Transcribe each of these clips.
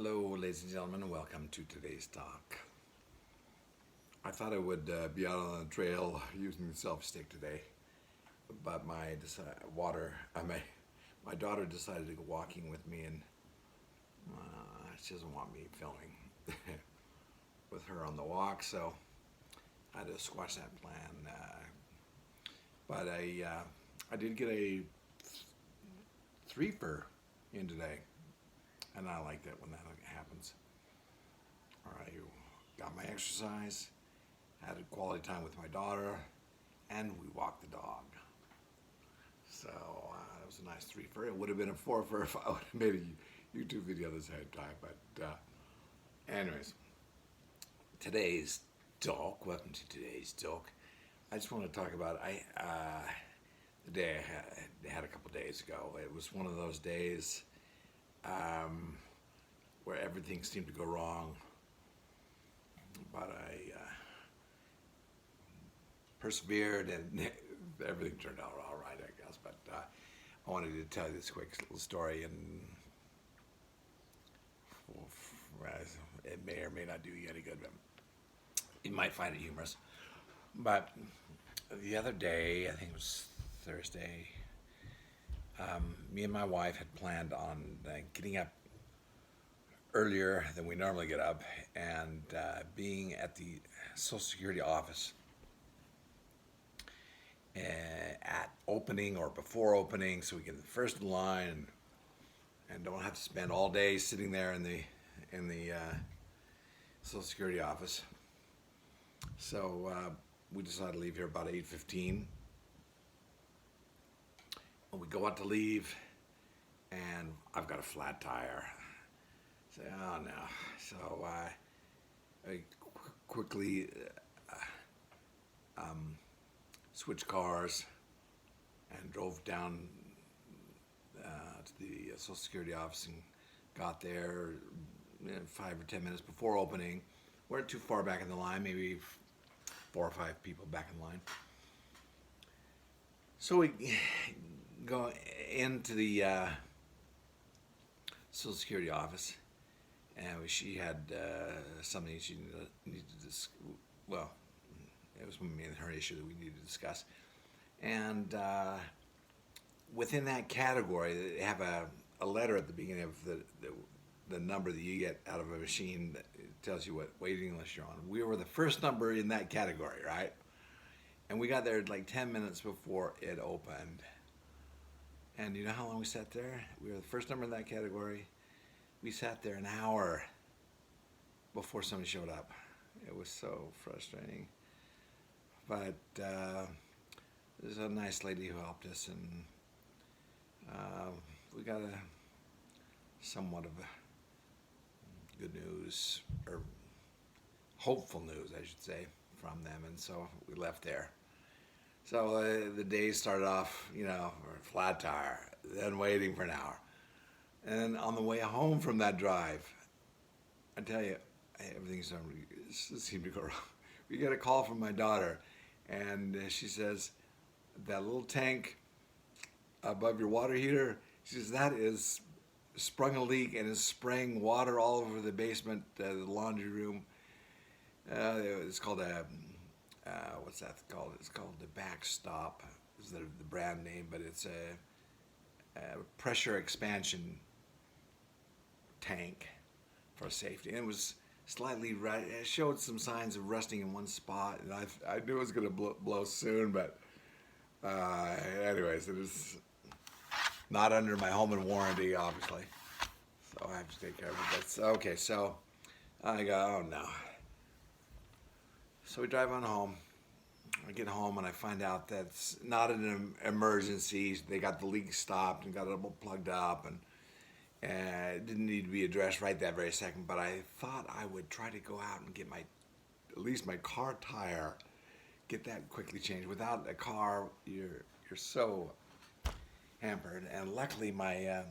Hello, ladies and gentlemen, and welcome to today's talk. I thought I would be out on the trail using the selfie stick today, but my daughter decided to go walking with me, and she doesn't want me filming with her on the walk, so I had to squash that plan. But I did get a threefer in today, and I like that when that happens. I got my exercise, had a quality time with my daughter, and we walked the dog. So it was a nice threefer. It would have been a fourfer if I would have made a YouTube video this same time. But anyways, today's talk. Welcome to today's talk. I just want to talk about the day I had a couple days ago. It was one of those days where everything seemed to go wrong, but I persevered and everything turned out all right, I guess. But I wanted to tell you this quick little story, and it may or may not do you any good, but you might find it humorous. But the other day, I think it was Thursday, me and my wife had planned on getting up earlier than we normally get up and being at the Social Security office at opening or before opening, so we get first in line and don't have to spend all day sitting there in the Social Security office. So we decided to leave here about 8:15. When we go out to leave, and I've got a flat tire. Say, oh no. So I quickly switched cars and drove down to the Social Security office and got there 5 or 10 minutes before opening. Weren't too far back in the line, maybe 4 or 5 people back in line. So we go into the Social Security office, and she had something she needed to well, it was me and her issue that we needed to discuss. And within that category, they have a letter at the beginning of the number that you get out of a machine that tells you what waiting list you're on. We were the first number in that category, right? And we got there like 10 minutes before it opened. And you know how long we sat there? We were the first number in that category. We sat there an hour before somebody showed up. It was so frustrating. But there's a nice lady who helped us, and we got somewhat of a good news, or hopeful news, I should say, from them, and so we left there. So the day started off, flat tire, then waiting for an hour. And on the way home from that drive, I tell you, everything seemed to go wrong. We get a call from my daughter, and she says, that little tank above your water heater, she says, that is sprung a leak and is spraying water all over the basement, the laundry room. It's called what's that called? It's called the Backstop, is the brand name, but it's a pressure expansion tank for safety. And it was slightly, it showed some signs of rusting in one spot, and I knew it was going to blow soon, but anyways, it is not under my home and warranty, obviously, so I have to take care of it. That's okay. So I go, oh no. So we drive on home. I get home and I find out that it's not an emergency. They got the leak stopped and got it all plugged up, and it didn't need to be addressed right that very second. But I thought I would try to go out and get at least my car tire, get that quickly changed. Without a car, you're so hampered. And luckily, my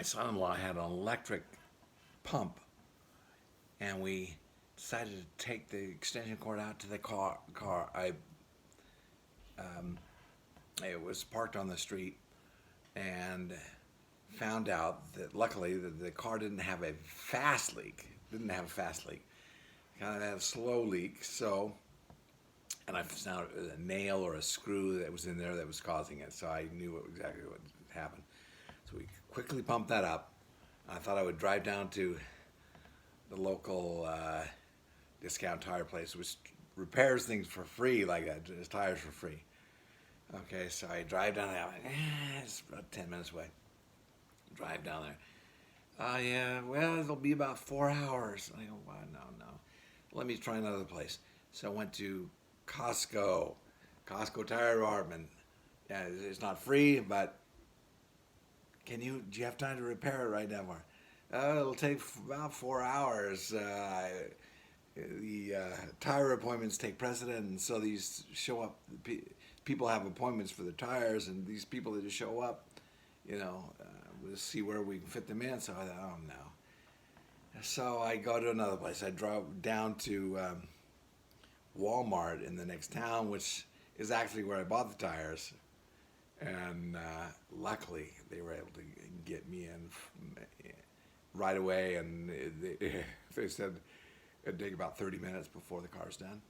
son-in-law had an electric pump, and we decided to take the extension cord out to the car. It was parked on the street, and found out that luckily the car didn't have a fast leak. Didn't have a fast leak. Kind of had a slow leak. So, and I found a nail or a screw that was in there that was causing it. So I knew exactly what happened. So we quickly pumped that up. I thought I would drive down to the local discount tire place, which repairs things for free like that, just tires for free. Okay, so I drive down there. It's about 10 minutes away. Drive down there. Yeah, well, it'll be about 4 hours. I go, well, no. Let me try another place. So I went to Costco Tire Department. Yeah, it's not free, but do you have time to repair it right now? It'll take about 4 hours. The tire appointments take precedent, and so these show up. People have appointments for the tires, and these people that just show up, we'll see where we can fit them in. So I thought, oh no. So I go to another place. I drove down to Walmart in the next town, which is actually where I bought the tires. And luckily, they were able to get me in right away, and they said it'd take about 30 minutes before the car's done.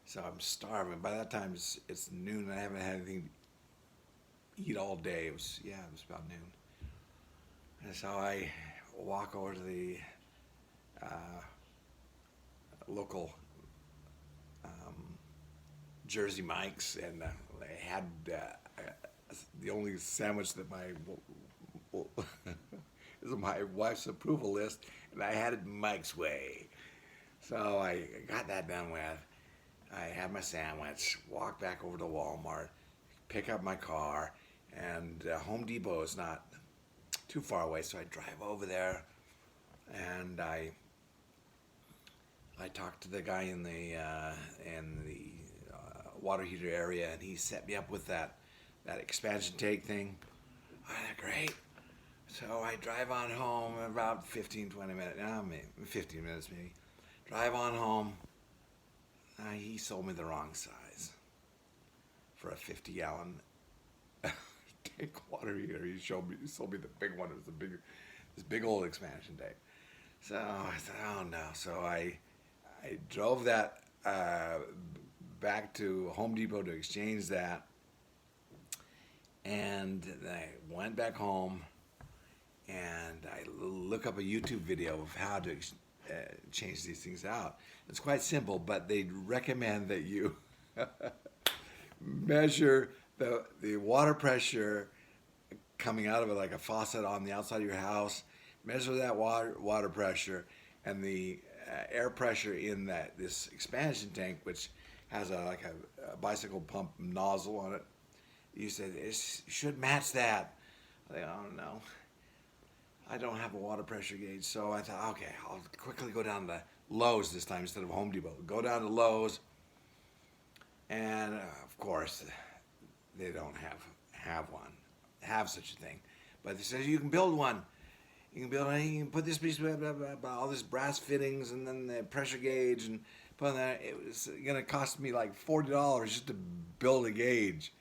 So I'm starving. By that time, it's noon, and I haven't had anything to eat all day. It was about noon. And so I walk over to the local Jersey Mike's, and they had the only sandwich that is on my wife's approval list, and I had it Mike's way. So I got that done with. I had my sandwich, walked back over to Walmart, pick up my car, and Home Depot is not too far away, so I drive over there, and I talked to the guy in the water heater area, and he set me up with that expansion tank thing. Oh, great. So I drive on home about 15, 20 minutes, 15 minutes maybe. Drive on home. He sold me the wrong size for a 50-gallon tank water heater. He sold me the big one. It was this big old expansion tank. So I thought, oh no. So I drove that back to Home Depot to exchange that, and I went back home, and I look up a YouTube video of how to change these things out. It's quite simple, but they recommend that you measure the water pressure coming out of it, like a faucet on the outside of your house. Measure that water pressure and the air pressure in this expansion tank, which has a bicycle pump nozzle on it. You said it should match that. I think, oh no, I don't have a water pressure gauge. So I thought, okay, I'll quickly go down to Lowe's this time instead of Home Depot. Go down to Lowe's, and of course, they don't have such a thing. But they said you can build one. You can put this piece, all this brass fittings, and then the pressure gauge, and put on that. It was going to cost me like $40 just to build a gauge.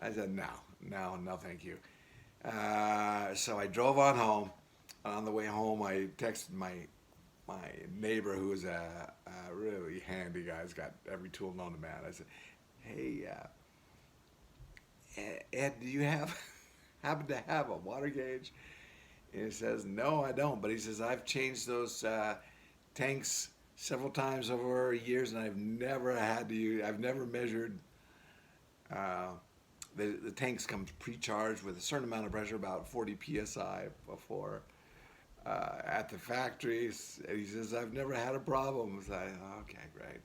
I said, no, thank you. So I drove on home. On the way home, I texted my neighbor, who is a really handy guy. He's got every tool known to man. I said, hey, Ed, do you happen to have a water gauge? And he says, no, I don't. But he says, I've changed those tanks several times over years, and I've never measured. The tanks come pre-charged with a certain amount of pressure, about 40 psi before at the factories. And he says, I've never had a problem. So okay, great.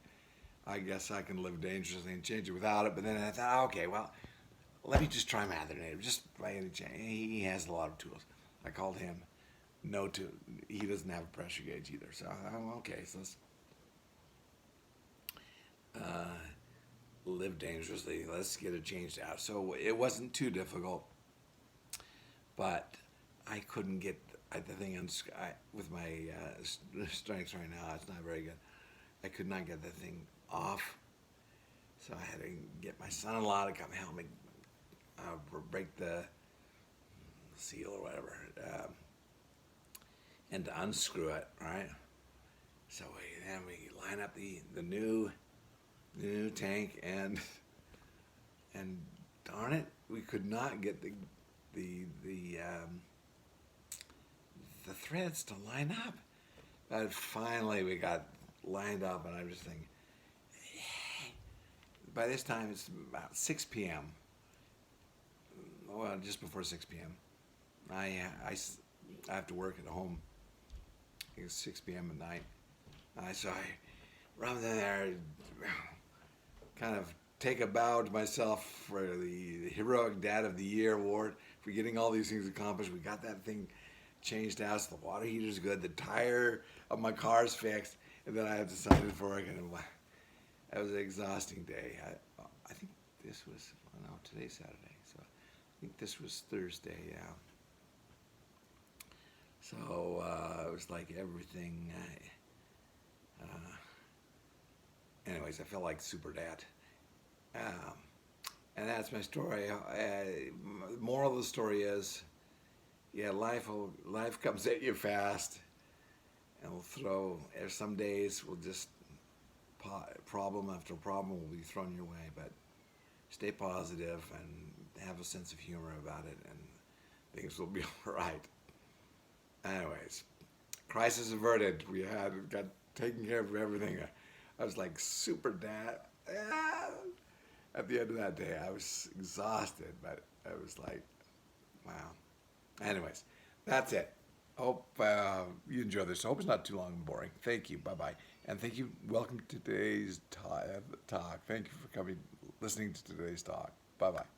I guess I can live dangerously and change it without it. But then I thought, okay, well, let me just try my other neighbor, just by any chance. He has a lot of tools. I called him. He doesn't have a pressure gauge either. So okay, so let's live dangerously. Let's get it changed out. So it wasn't too difficult, but I couldn't get the thing with my strength right now. It's not very good. I could not get the thing off, so I had to get my son-in-law to come help me break the seal or whatever, and to unscrew it, right? So then we line up the new tank, and darn it, we could not get the threads to line up. But finally we got lined up, and I'm just thinking, by this time it's about 6 p.m. Well, just before 6 p.m. I have to work at home. It's 6 p.m. at night. So I run in there, kind of take a bow to myself for the Heroic Dad of the Year award for getting all these things accomplished. We got that thing changed out, so the water heater's good, the tire of my car's fixed, and then I have decided for work. And that was an exhausting day. I think this was, well, no, today's Saturday, so I think this was Thursday, yeah. So it was like everything. Anyways, I felt like super dad. And that's my story. The moral of the story is, yeah, life comes at you fast, and will throw. Some days will just problem after problem will be thrown your way, but stay positive and have a sense of humor about it, and things will be all right. Anyways, crisis averted. We got taken care of everything. I was like super dad. At the end of that day, I was exhausted, but I was like, wow. Anyways, that's it. Hope you enjoy this. Hope it's not too long and boring. Thank you. Bye-bye. And thank you. Welcome to today's talk. Thank you for listening to today's talk. Bye-bye.